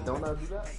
don't I do that?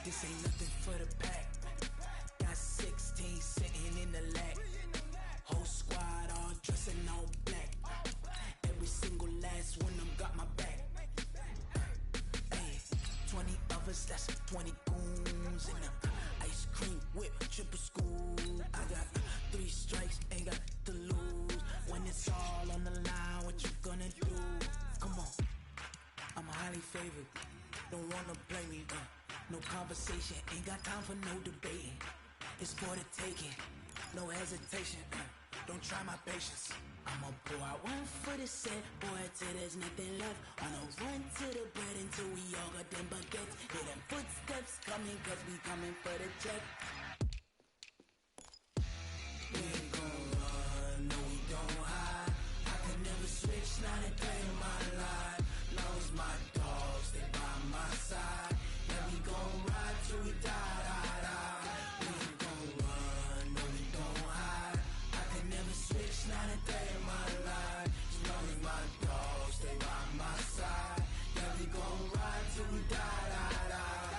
This ain't nothing for the pack. Got 16 sitting in the lag. Whole squad all dressing all black. Every single last one of them got my back. Hey, 20 of us, that's 20 goons in the ice cream whip, triple scoop. I got 3 strikes, ain't got to lose. When it's all on the line, what you gonna do? Come on, I'm highly favored. Don't wanna blame me, no conversation, ain't got time for no debating. It's for the taking, no hesitation. Don't try my patience. I'ma pour out one for the set, boy, till there's nothing left. On a run to the bread until we all got them baguettes. Hear them footsteps coming, cause we coming for the check. We ain't gon' run, no we don't hide. I could never switch, not a day in my life. Long as my dogs, they by my side. Yeah, we gon' ride till we die, die, die. We ain't gon' run, no we don't hide. I could never switch, not a day in my life. As long as my dogs, they by my side. Yeah, we gon' ride till we die, die, die.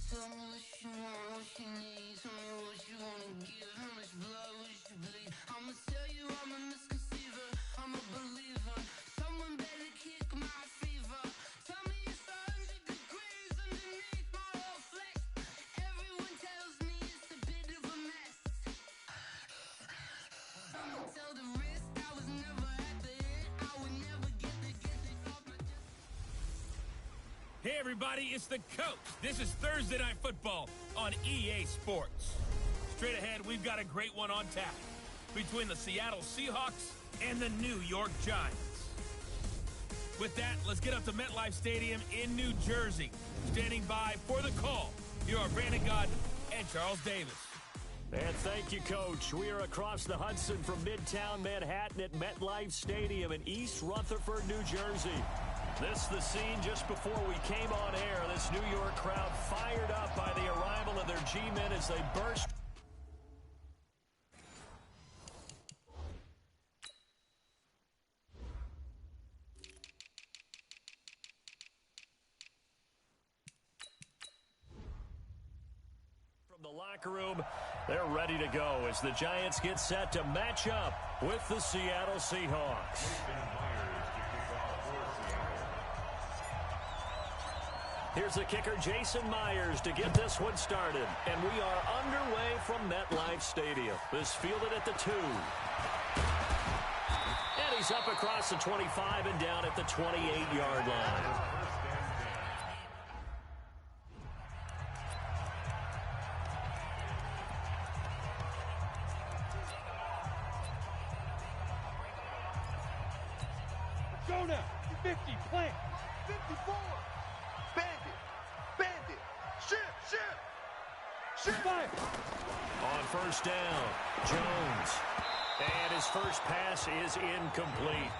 Tell me what you want, what you need. Tell me what you wanna give. How much blood would you bleed? I'ma tell you I'm a misconceiver. I'm a believer. Someone better kick my fever. Tell me it's 100 degrees underneath my whole flesh. Everyone tells me it's a bit of a mess. I'ma tell the risk I was never at the end. I would never get the opportunity. Hey everybody, it's the coach. This is Thursday Night Football on EA Sports. Straight ahead, we've got a great one on tap between the Seattle Seahawks and the New York Giants. With that, let's get up to MetLife Stadium in New Jersey. Standing by for the call, here are Brandon Gaudin and Charles Davis. And thank you, Coach. We are across the Hudson from Midtown Manhattan at MetLife Stadium in East Rutherford, New Jersey. This is the scene just before we came on air. This New York crowd fired up by the arrival of their G-men as they burst. From the locker room, they're ready to go as the Giants get set to match up with the Seattle Seahawks. Here's the kicker, Jason Myers, to get this one started. And we are underway from MetLife Stadium. This fielded at the 2. And he's up across the 25 and down at the 28-yard line. Go now. 50, plant. 54. Bandit. Shoot. Fire. On first down, Jones. And his first pass is incomplete.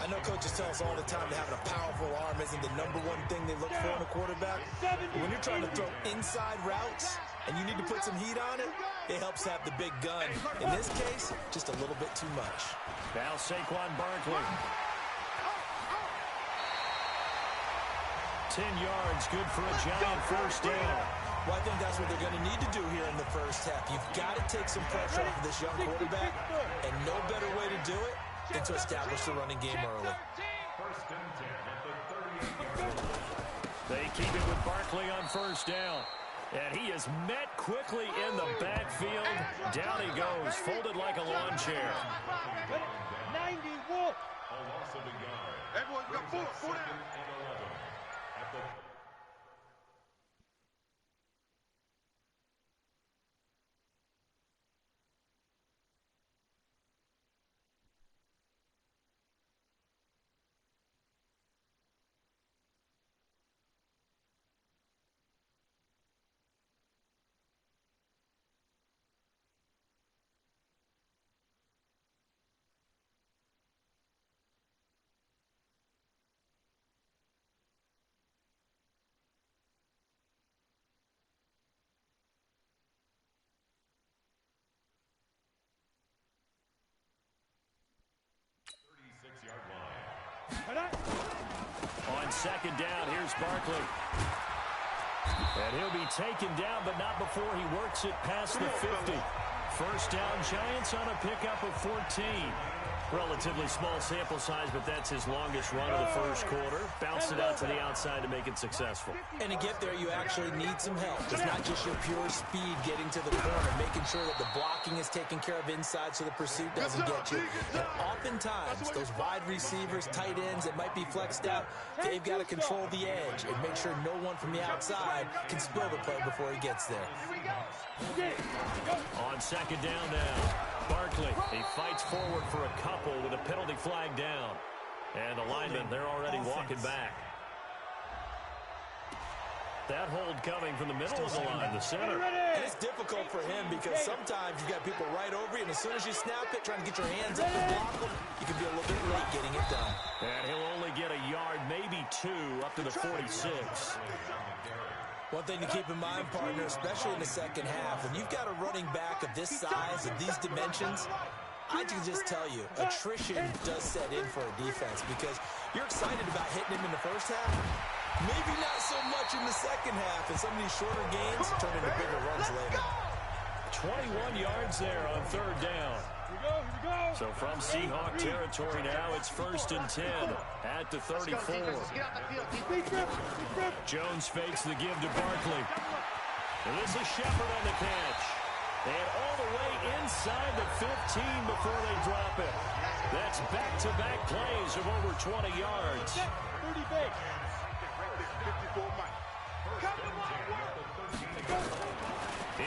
I know coaches tell us all the time that having a powerful arm isn't the #1 thing they look for in a quarterback. But when you're trying to throw inside routes and you need to put some heat on it, it helps have the big gun. In this case, just a little bit too much. Now Saquon Barkley. 10 yards, good for a Giant first down. Well, I think that's what they're going to need to do here in the first half. You've got to take some pressure off of this young quarterback, and no better way to do it than to establish the running game early. They keep it with Barkley on first down. And he is met quickly in the backfield. Down he goes, folded like a lawn chair. 90 Wolf. Everyone's got four down. On second down, here's Barkley. And he'll be taken down, but not before he works it past the 50. First down, Giants on a pickup of 14. Relatively small sample size, but that's his longest run of the first quarter. Bounced it out to the outside to make it successful. And to get there, you actually need some help. It's not just your pure speed getting to the corner, making sure that the blocking is taken care of inside so the pursuit doesn't get you. And oftentimes, those wide receivers, tight ends that might be flexed out, they've got to control the edge and make sure no one from the outside can spill the play before he gets there. On second down now, Barkley, he fights forward for a couple with a penalty flag down. And the linemen, they're already walking back. That hold coming from the middle of the line, the center. And it's difficult for him because sometimes you've got people right over you, and as soon as you snap it, trying to get your hands up and block them, you can be a little bit late getting it done. And he'll only get a yard, maybe two, up to the 46. One thing to keep in mind, partner, especially in the second half, when you've got a running back of this size, of these dimensions, I can just tell you, attrition does set in for a defense because you're excited about hitting him in the first half. Maybe not so much in the second half, and some of these shorter gains turn into bigger runs later. 21 yards there on third down. Here we go. So from Seahawk territory now, it's 1st and 10 at the 34. Jones fakes the give to Barkley. And this is Shepard on the catch. And all the way inside the 15 before they drop it. That's back-to-back plays of over 20 yards. 30 base.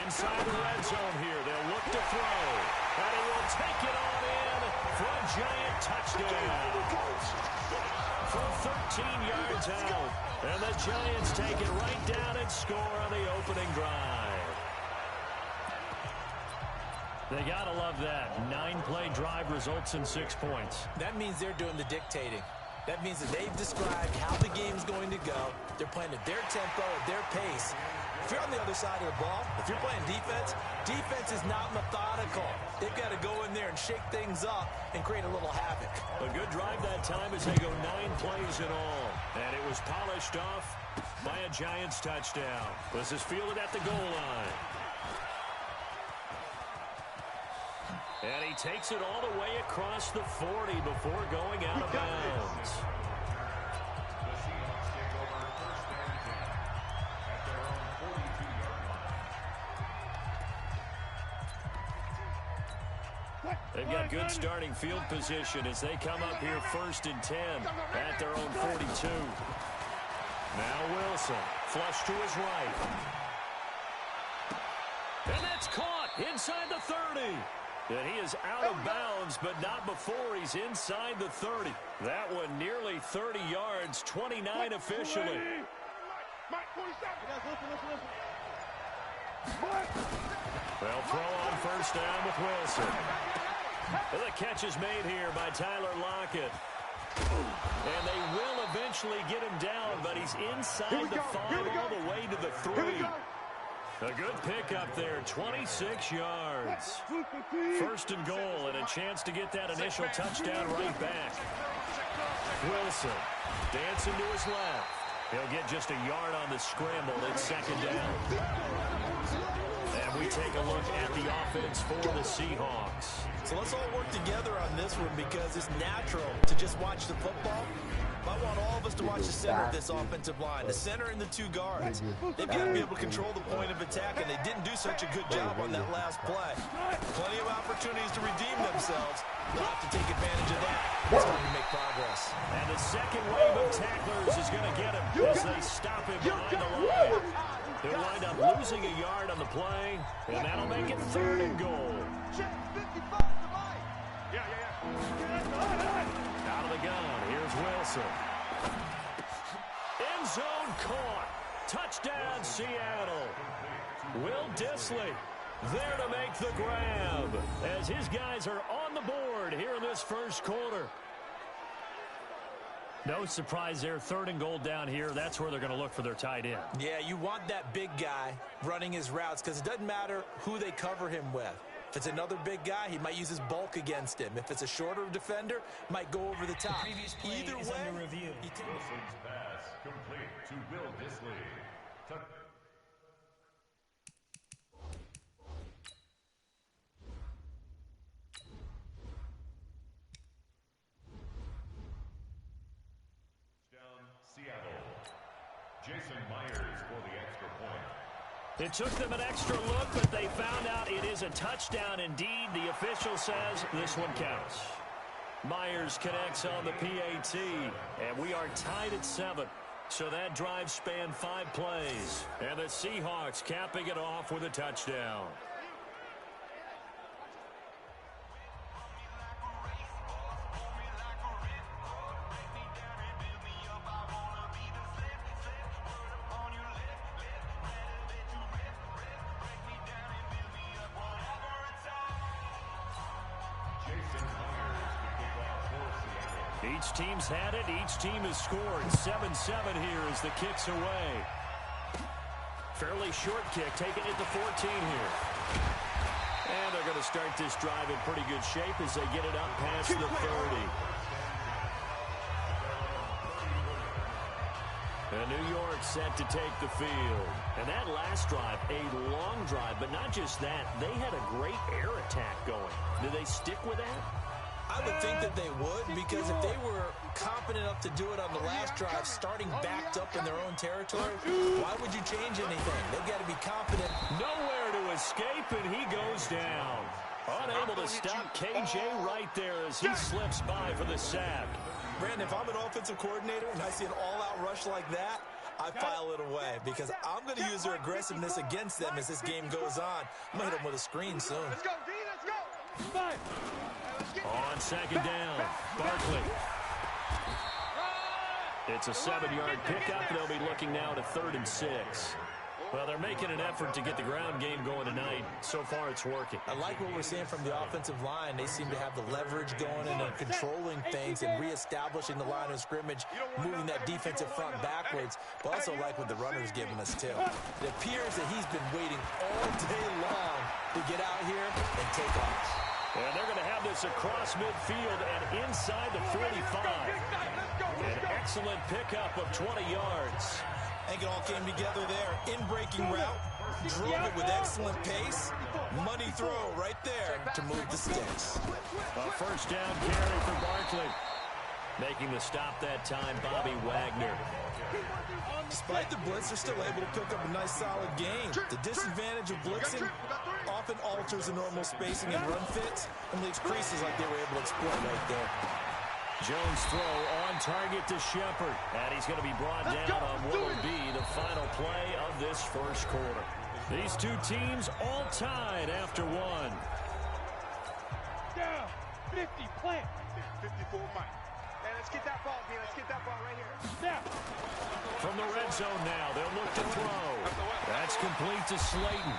Inside the red zone here, they'll look to throw. And he will take it on in for a giant touchdown. From 13 yards out. And the Giants take it right down and score on the opening drive. They gotta love that. 9-play drive results in 6 points. That means they're doing the dictating. That means that they've described how the game's going to go. They're playing at their tempo, at their pace. If you're on the other side of the ball, if you're playing defense, defense is not methodical. They've got to go in there and shake things up and create a little havoc. A good drive that time as they go 9 plays in all. And it was polished off by a Giants touchdown. This is fielded at the goal line. And he takes it all the way across the 40 before going out of bounds. They've got good starting field position as they come up here 1st and 10 at their own 42. Now Wilson, flush to his right. And that's caught inside the 30. And he is out of bounds, but not before he's inside the 30. That one nearly 30 yards, 29 officially. Well, throw on first down with Wilson. And the catch is made here by Tyler Lockett. And they will eventually get him down, but he's inside the 5 all the way to the 3. A good pickup there, 26 yards. 1st and goal, and a chance to get that initial touchdown right back. Wilson dancing to his left. He'll get just a yard on the scramble. It's 2nd down. And we take a look at the offense for the Seahawks. So let's all work together on this one because it's natural to just watch the football. I want all of us to watch the center of this offensive line, the center and the two guards. They've got to be able to control the point of attack, and they didn't do such a good job on that last play. Plenty of opportunities to redeem themselves. They'll have to take advantage of that. It's hard to make progress. And the second wave of tacklers is going to get him as they stop him behind the line. He'll wind up losing a yard on the play, and that'll make it 3rd and goal. Out of the gun, here's Wilson. End zone caught. Touchdown, Seattle. Will Dissly there to make the grab as his guys are on the board here in this first quarter. No surprise there, 3rd and goal down here. That's where they're going to look for their tight end. Yeah, you want that big guy running his routes because it doesn't matter who they cover him with. If it's another big guy, he might use his bulk against him. If it's a shorter defender, might go over the top. Either way, under review. Wilson's pass complete to Will Dissly. Seattle. Jason Myers for the extra point. It took them an extra look, but they found out it is a touchdown indeed. The official says this one counts. Myers connects on the PAT, and we are tied at 7. So that drive spanned 5 plays, and the Seahawks capping it off with a touchdown. Each team's had it. Each team has scored. 7-7 here as the kick's away. Fairly short kick, taking it to 14 here. And they're going to start this drive in pretty good shape as they get it up past the 30. And New York set to take the field. And that last drive, a long drive, but not just that. They had a great air attack going. Did they stick with that? I would think that they would, because if they were confident enough to do it on the last drive, starting backed up in their own territory, why would you change anything? They've got to be confident. Nowhere to escape, and he goes down. Unable to stop KJ right there as he slips by for the sack. Brandon, if I'm an offensive coordinator and I see an all-out rush like that, I file it away because I'm going to use their aggressiveness against them as this game goes on. I'm going to hit them with a screen soon. Let's go, D, let's go. 5. On 2nd down, Barkley. It's a 7-yard pickup. They'll be looking now to 3rd and 6. Well, they're making an effort to get the ground game going tonight. So far, it's working. I like what we're seeing from the offensive line. They seem to have the leverage going and controlling things and reestablishing the line of scrimmage, moving that defensive front backwards. But also like what the runner's giving us, too. It appears that he's been waiting all day long to get out here and take off. And they're going to have this across midfield and inside the 45. An excellent pickup of 20 yards. I think it all came together there. In-breaking route, drove it with excellent pace. Money throw right there to move the sticks. A first down carry for Barkley. Making the stop that time, Bobby Wagner. Despite the blitz, they're still able to pick up a nice solid gain. The disadvantage of blitzing often alters the normal spacing and run fits and leaves creases like they were able to exploit right there. Jones throw on target to Shepard. And he's going to be brought down on what will be the final play of this first quarter. These two teams all tied after one. Down. 50, plant. 54, Mike. Hey, let's get that ball, D. Let's get that ball right here. Snap. From the red zone now, they'll look to throw. That's complete to Slayton.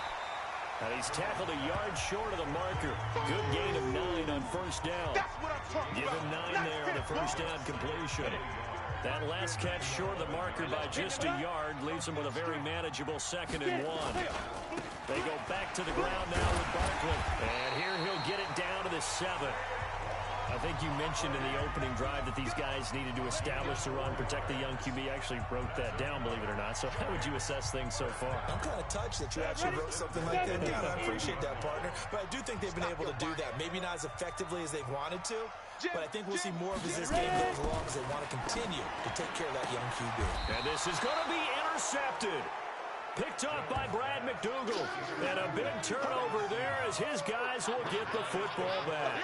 And he's tackled a yard short of the marker. Good gain of 9 on first down. Give him 9 there on the first down completion. That last catch short of the marker by just a yard leaves him with a very manageable 2nd and 1. They go back to the ground now with Barkley. And here he'll get it down to the 7. I think you mentioned in the opening drive that these guys needed to establish the run, protect the young QB. I actually wrote that down, believe it or not. So how would you assess things so far? I'm kind of touched that you actually wrote something like that down. I appreciate that, partner. But I do think they've been able to do that. Maybe not as effectively as they've wanted to, but I think we'll see more of as this game goes along as they want to continue to take care of that young QB. And this is going to be intercepted. Picked off by Brad McDougal. And a big turnover there as his guys will get the football back.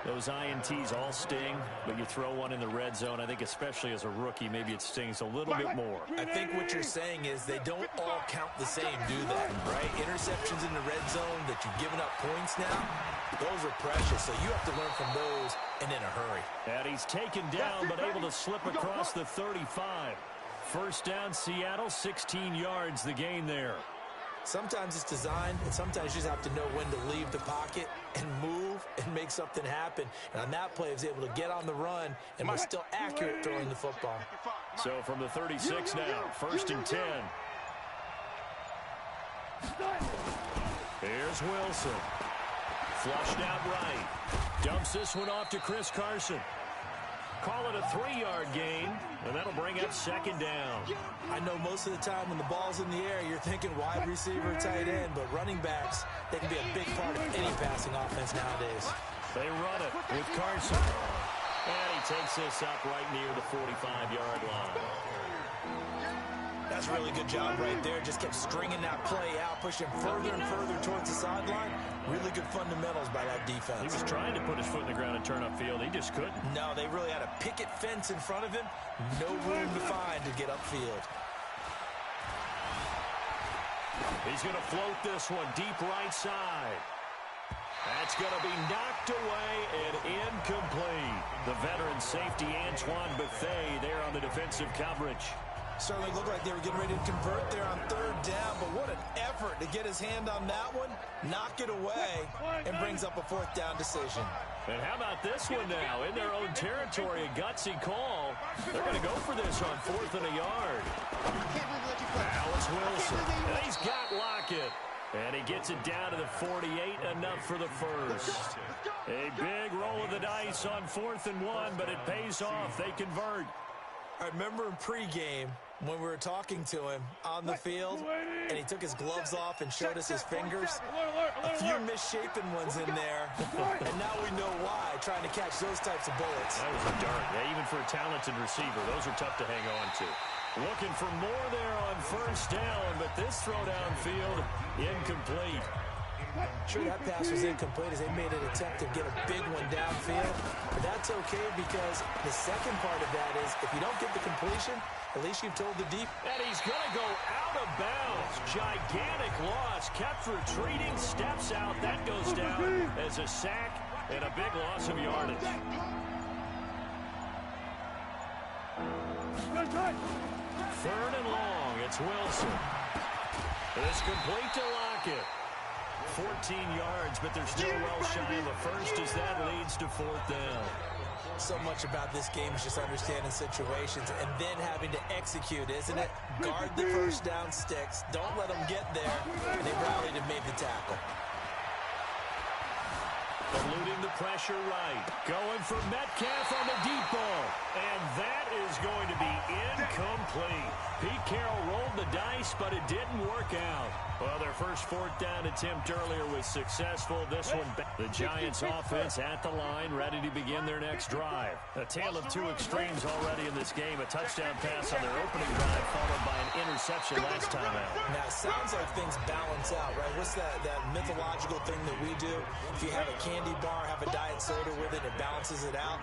Those INTs all sting, but you throw one in the red zone, I think especially as a rookie, maybe it stings a little bit more. I think what you're saying is they don't all count the same, do they? Right? Interceptions in the red zone that you've given up points now, those are precious, so you have to learn from those and in a hurry. And he's taken down, but able to slip across the 35. First down, Seattle, 16 yards, the gain there. Sometimes it's designed, and sometimes you just have to know when to leave the pocket and move and make something happen. And on that play, he was able to get on the run and was still accurate throwing the football. So from the 36 now, first and 10. Here's Wilson. Flushed out right. Dumps this one off to Chris Carson. Call it a 3-yard gain, and that'll bring up second down. I know most of the time when the ball's in the air, you're thinking wide receiver, tight end, but running backs, they can be a big part of any passing offense nowadays. They run it with Carson. And he takes this up right near the 45-yard line. That's a really good job right there. Just kept stringing that play out, pushing further and further towards the sideline. Really good fundamentals by that defense. He was trying to put his foot in the ground and turn upfield. He just couldn't. No, they really had a picket fence in front of him. No room to find to get upfield. He's going to float this one deep right side. That's going to be knocked away and incomplete. The veteran safety Antoine Bethea there on the defensive coverage. Certainly looked like they were getting ready to convert there on third down, but what an effort to get his hand on that one, knock it away, and brings up a fourth down decision. And how about this one now? In their own territory, a gutsy call. They're going to go for this on fourth and a yard. Now it's Wilson. And he's got Lockett. And he gets it down to the 48, enough for the first. A big roll of the dice on 4th and 1, but it pays off. They convert. I remember in pregame when we were talking to him on the field, and he took his gloves off and showed us his fingers. A few misshapen ones in there, and now we know why, trying to catch those types of bullets. That was a dart. Yeah, even for a talented receiver, those are tough to hang on to. Looking for more there on first down, but this throw downfield, incomplete. Sure, that pass was incomplete as they made an attempt to get a big one downfield. But that's okay because the second part of that is if you don't get the completion, at least you've told the deep. And he's going to go out of bounds. Gigantic loss. Kept retreating, steps out. That goes down as a sack and a big loss of yardage. Third and long. It's Wilson. It's complete to Lockett. 14 yards, but they're still well shy of the first as that leads to fourth down. So much about this game is just understanding situations and then having to execute, isn't it? Guard the first down sticks. Don't let them get there. And they rallied and made the tackle. Eluding the pressure right. Going for Metcalf on the deep ball. And that is going to be incomplete. Pete Carroll rolled the dice, but it didn't work out. Well, their first fourth down attempt earlier was successful. This one, the Giants offense at the line, ready to begin their next drive. A tale of two extremes already in this game. A touchdown pass on their opening drive, followed by an interception last time out. Now, it sounds like things balance out, right? What's that mythological thing that we do? If you have a candy bar, have a diet soda with it, it balances it out.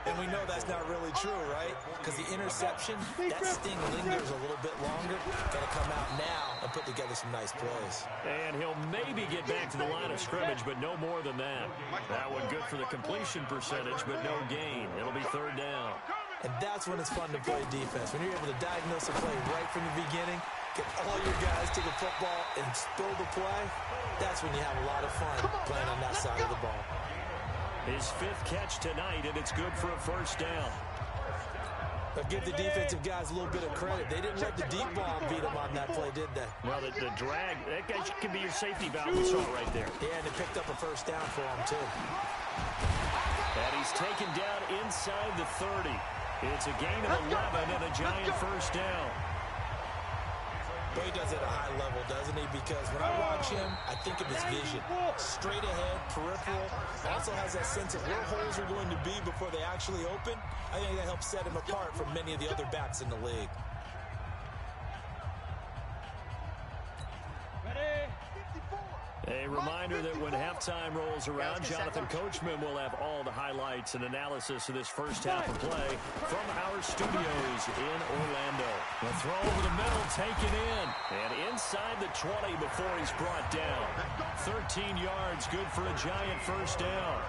And we know that's not really true, right? Because the interception, that sting lingers a little bit longer. Got to come out now and put together some nice plays. And he'll maybe get back to the line of scrimmage, but no more than that. That one good for the completion percentage, but no gain. It'll be third down. And that's when it's fun to play defense. When you're able to diagnose a play right from the beginning, get all your guys to the football and spill the play, that's when you have a lot of fun playing on that side of the ball. His fifth catch tonight, and it's good for a first down. But give the defensive guys a little bit of credit. They didn't let the deep ball beat them on that play, did they? Well, the drag, that guy can be your safety valve. We saw it right there. Yeah, and they picked up a first down for him, too. And he's taken down inside the 30. It's a gain of 11 and a Giant first down. Well, he does it at a high level, doesn't he? Because when I watch him, I think of his vision. Straight ahead, peripheral. Also has that sense of where holes are going to be before they actually open. I think that helps set him apart from many of the other backs in the league. A reminder that when halftime rolls around, Jonathan Coachman will have all the highlights and analysis of this first half of play from our studios in Orlando. The throw over the middle, taken in, and inside the 20 before he's brought down. 13 yards, good for a Giant first down.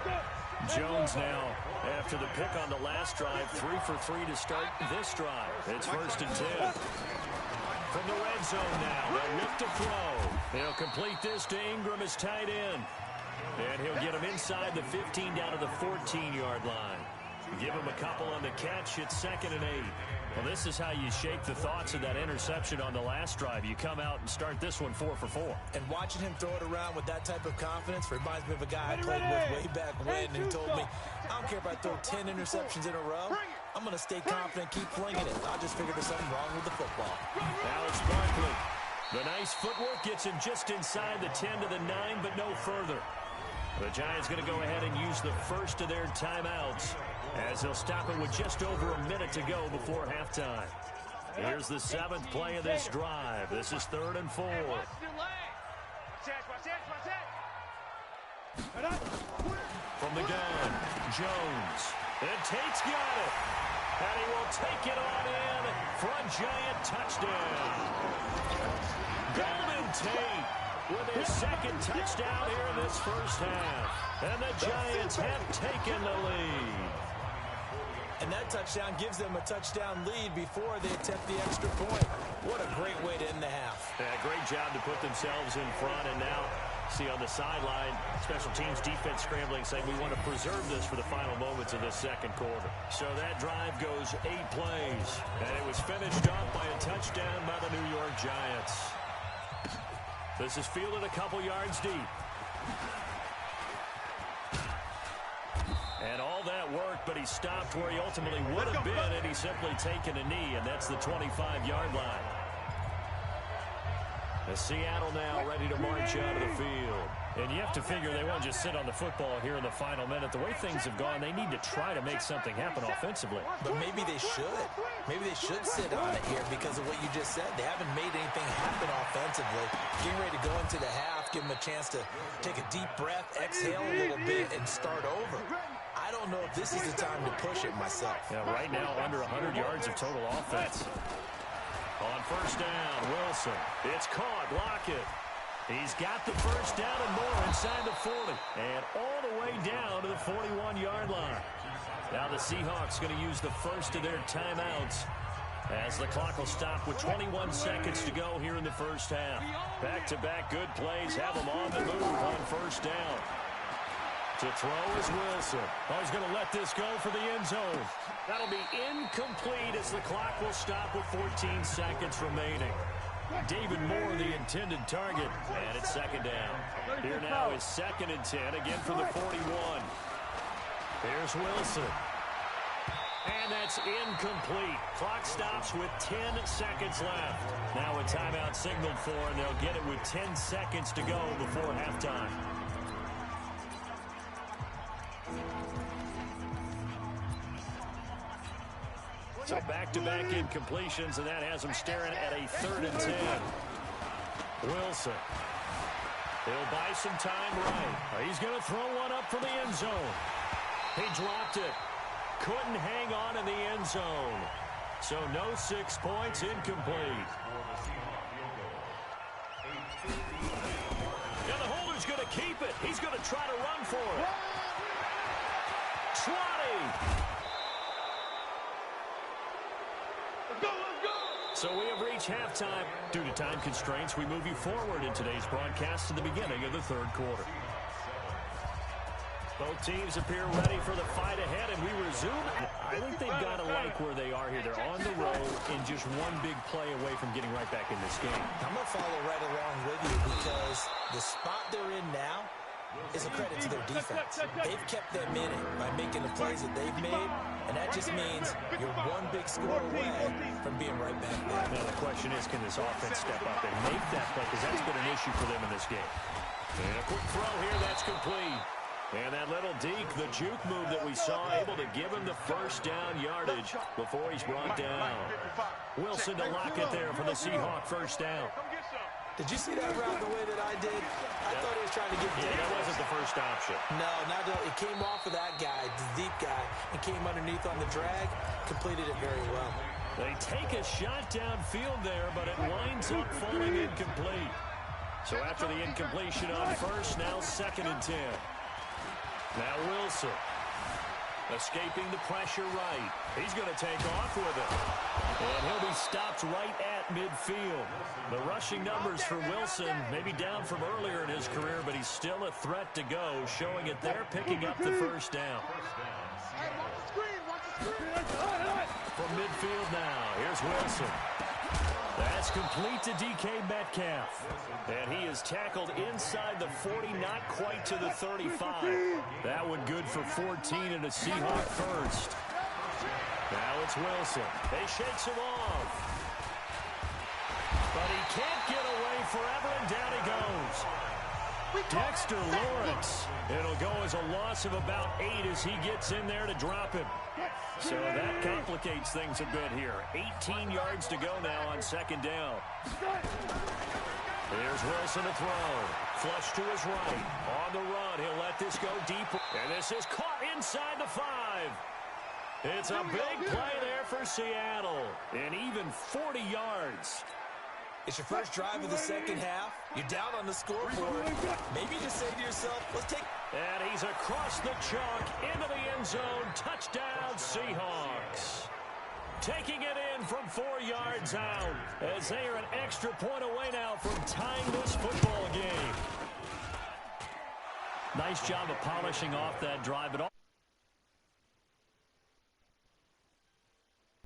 Jones now, after the pick on the last drive, 3 for 3 to start this drive. It's 1st and 10. From the red zone now, they'll look to throw. He'll complete this to Ingram as tight end. And he'll get him inside the 15 down to the 14-yard line. Give him a couple on the catch. It's 2nd and 8. Well, this is how you shake the thoughts of that interception on the last drive. You come out and start this one 4 for 4. And watching him throw it around with that type of confidence reminds me of a guy I played with way back when who told me, I don't care if I throw 10 interceptions in a row. I'm going to stay confident, keep flinging it. I just figured there's something wrong with the football. Alex Barkley. The nice footwork gets him just inside the 10 to the 9, but no further. The Giants going to go ahead and use the first of their timeouts as they'll stop it with just over a minute to go before halftime. Here's the 7th play of this drive. This is 3rd and 4. From the gun, Jones. And Tate's got it. And he will take it on in for a Giant touchdown. Golden Tate with his 2nd touchdown here in this first half. And the Giants have taken the lead. And that touchdown gives them a touchdown lead before they attempt the extra point. What a great way to end the half. Yeah, great job to put themselves in front. And now, see on the sideline, special teams defense scrambling, saying we want to preserve this for the final moments of this second quarter. So that drive goes 8 plays. And it was finished off by a touchdown by the New York Giants. This is fielded a couple yards deep. And all that work, but he stopped where he ultimately would have been, and he's simply taken a knee, and that's the 25-yard line. The Seattle now ready to march out of the field. And you have to figure they won't just sit on the football here in the final minute. The way things have gone, they need to try to make something happen offensively. But maybe they should. Maybe they should sit on it here because of what you just said. They haven't made anything happen offensively. Getting ready to go into the half, give them a chance to take a deep breath, exhale a little bit, and start over. I don't know if this is the time to push it myself. Yeah, right now under 100 yards of total offense. On first down, Wilson. It's caught. Lockett. He's got the first down and more inside the 40. And all the way down to the 41-yard line. Now the Seahawks going to use the first of their timeouts as the clock will stop with 21 seconds to go here in the first half. Back-to-back good plays have them on the move on first down. To throw is Wilson. Oh, he's going to let this go for the end zone. That'll be incomplete as the clock will stop with 14 seconds remaining. David Moore, the intended target, and it's 2nd down. Here now is 2nd and 10, again for the 41. Here's Wilson. And that's incomplete. Clock stops with 10 seconds left. Now a timeout signaled for, and they'll get it with 10 seconds to go before halftime. So back-to-back incompletions, and that has them staring at a 3rd and 10. Wilson. He'll buy some time right. He's going to throw one up for the end zone. He dropped it. Couldn't hang on in the end zone. So no 6 points, incomplete. And the holder's going to keep it. He's going to try to run for it. 20. So we have reached halftime. Due to time constraints, we move you forward in today's broadcast to the beginning of the 3rd quarter. Both teams appear ready for the fight ahead, and we resume. I think they've got to like where they are here. They're on the road and just one big play away from getting right back in this game. I'm going to follow right along with you because the spot they're in now, is a credit to their defense. They've kept them in it by making the plays that they've made, and that just means you're one big score away from being right back there. Now the question is, can this offense step up and make that play? Because that's been an issue for them in this game. And a quick throw here, that's complete. And that little deke, the juke move that we saw, able to give him the first down yardage before he's brought down. Wilson to lock it there for the Seahawk first down. Did you see that route the way that I did? I thought he was trying to get deep. Yeah, that wasn't the first option. No, it came off of that guy, the deep guy, and came underneath on the drag, completed it very well. They take a shot downfield there, but it winds up falling incomplete. So after the incompletion on first, now 2nd and 10. Now Wilson, escaping the pressure right. He's going to take off with it. And he'll be stopped right at midfield. The rushing numbers for Wilson, maybe down from earlier in his career, but he's still a threat to go, showing it there, picking up the first down. From midfield now, here's Wilson. That's complete to DK Metcalf. And he is tackled inside the 40, not quite to the 35. That one good for 14 and a Seahawk first. Now it's Wilson. They shakes him off. But he can't get away forever, and down he goes. Dexter Lawrence. It'll go as a loss of about 8 as he gets in there to drop him. So that complicates things a bit here. 18 yards to go now on 2nd down. Here's Wilson to throw. Flush to his right. On the run, he'll let this go deep. And this is caught inside the 5. It's a big play there for Seattle. And even 40 yards. It's your first drive of the second half. You're down on the scoreboard. Maybe you just say to yourself, let's take... And he's across the chalk into the end zone. Touchdown, Seahawks. Taking it in from 4 yards out as they are an extra point away now from tying this football game. Nice job of polishing off that drive. But